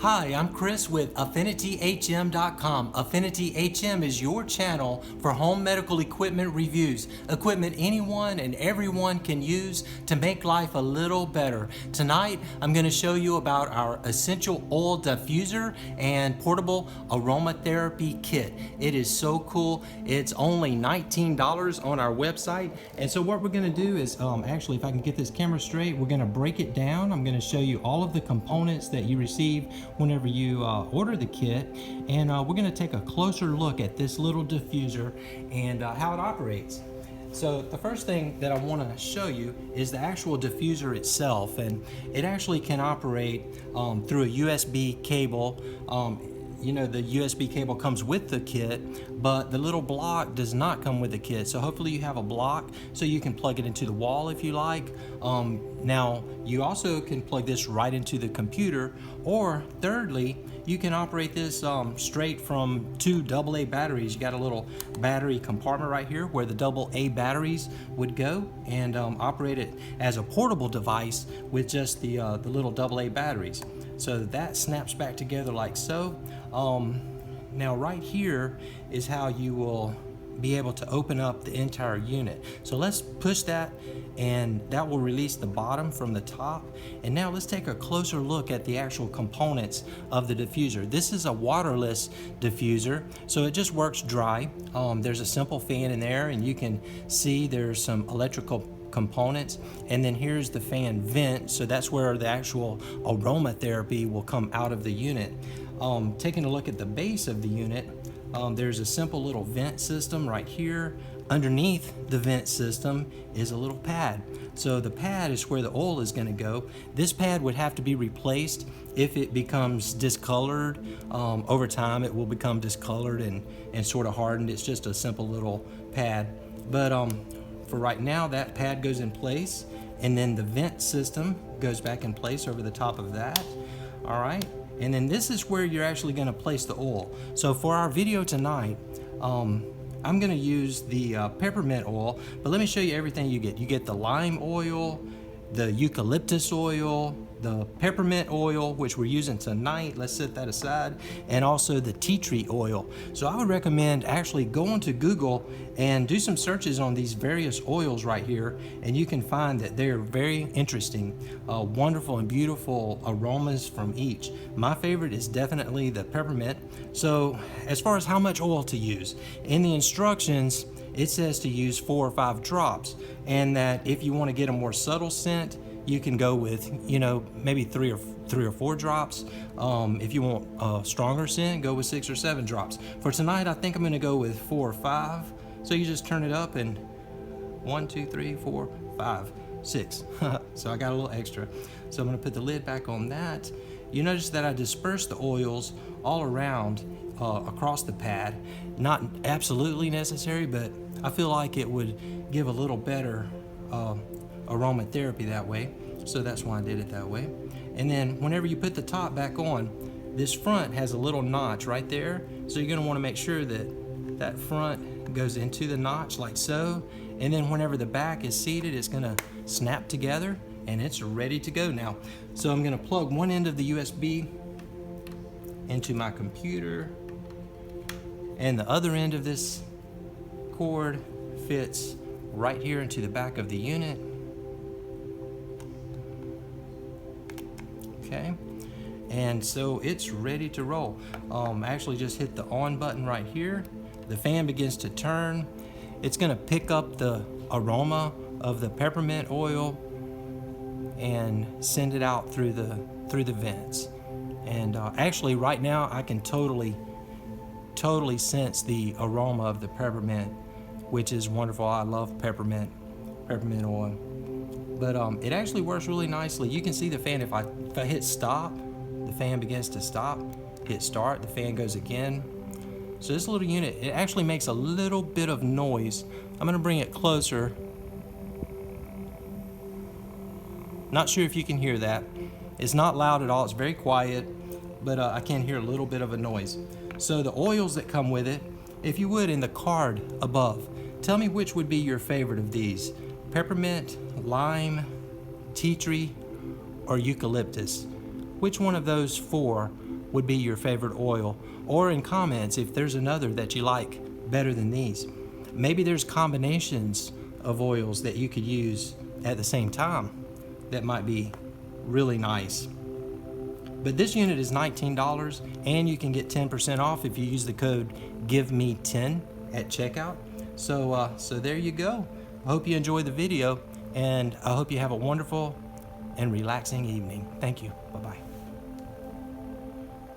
Hi, I'm Chris with AffinityHM.com. AffinityHM is your channel for home medical equipment reviews. Equipment anyone and everyone can use to make life a little better. Tonight, I'm going to show you about our essential oil diffuser and portable aromatherapy kit. It is so cool. It's only $19 on our website. And so what we're going to do is, actually, if I can get this camera straight, we're going to break it down. I'm going to show you all of the components that you receive whenever you order the kit, and we're going to take a closer look at this little diffuser and how it operates. So the first thing that I want to show you is the actual diffuser itself, and it actually can operate through a USB cable. You know, the USB cable comes with the kit, but the little block does not come with the kit. So hopefully you have a block so you can plug it into the wall if you like. Now, you also can plug this right into the computer, or thirdly, you can operate this straight from two AA batteries. You got a little battery compartment right here where the AA batteries would go, and operate it as a portable device with just the little AA batteries. So that snaps back together like so. Now right here is how you will be able to open up the entire unit. So let's push that, and that will release the bottom from the top. And now let's take a closer look at the actual components of the diffuser. This is a waterless diffuser, so it just works dry. There's a simple fan in there, and you can see there's some electrical components, and then here's the fan vent, so that's where the actual aromatherapy will come out of the unit. Taking a look at the base of the unit, there's a simple little vent system right here. Underneath the vent system is a little pad. So the pad is where the oil is going to go. This pad would have to be replaced if it becomes discolored. Over time it will become discolored and sort of hardened. It's just a simple little pad. But for right now, that pad goes in place, and then the vent system goes back in place over the top of that. All right. And then this is where you're actually going to place the oil. So for our video tonight, I'm going to use the peppermint oil, but let me show you everything you get. You get the lime oil, the eucalyptus oil, the peppermint oil, which we're using tonight. Let's set that aside. And also the tea tree oil. So I would recommend actually going to Google and do some searches on these various oils right here, and you can find that they're very interesting, wonderful and beautiful aromas from each. My favorite is definitely the peppermint. So as far as how much oil to use, in the instructions it says to use 4 or 5 drops, and that if you want to get a more subtle scent, you can go with, you know, maybe 3 or 4 drops. If you want a stronger scent, go with 6 or 7 drops. For tonight, I think I'm going to go with 4 or 5. So you just turn it up, and 1, 2, 3, 4, 5, 6. So I got a little extra. So I'm going to put the lid back on that. You notice that I dispersed the oils all around across the pad. Not absolutely necessary, but I feel like it would give a little better aromatherapy that way. So that's why I did it that way. And then whenever you put the top back on, this front has a little notch right there. So you're going to want to make sure that that front goes into the notch like so. And then whenever the back is seated, it's going to snap together, and it's ready to go now. So I'm going to plug one end of the USB into my computer, and the other end of this cord fits right here into the back of the unit. Okay, and so it's ready to roll. Actually just hit the on button right here. The fan begins to turn. It's going to pick up the aroma of the peppermint oil and send it out through the vents. And actually right now I can totally sense the aroma of the peppermint, which is wonderful. I love peppermint oil. But it actually works really nicely. You can see the fan. If I hit stop, the fan begins to stop. Hit start, the fan goes again. So this little unit, it actually makes a little bit of noise. I'm gonna bring it closer. Not sure if you can hear that. It's not loud at all, it's very quiet, but I can hear a little bit of a noise. So the oils that come with it, if you would, in the card above, tell me which would be your favorite of these. Peppermint, lime, tea tree, or eucalyptus. Which one of those 4 would be your favorite oil, or in comments if there's another that you like better than these. Maybe there's combinations of oils that you could use at the same time that might be really nice. But this unit is $19, and you can get 10% off if you use the code GIVEME10 at checkout. So there you go. I hope you enjoyed the video, and I hope you have a wonderful and relaxing evening. Thank you. Bye-bye.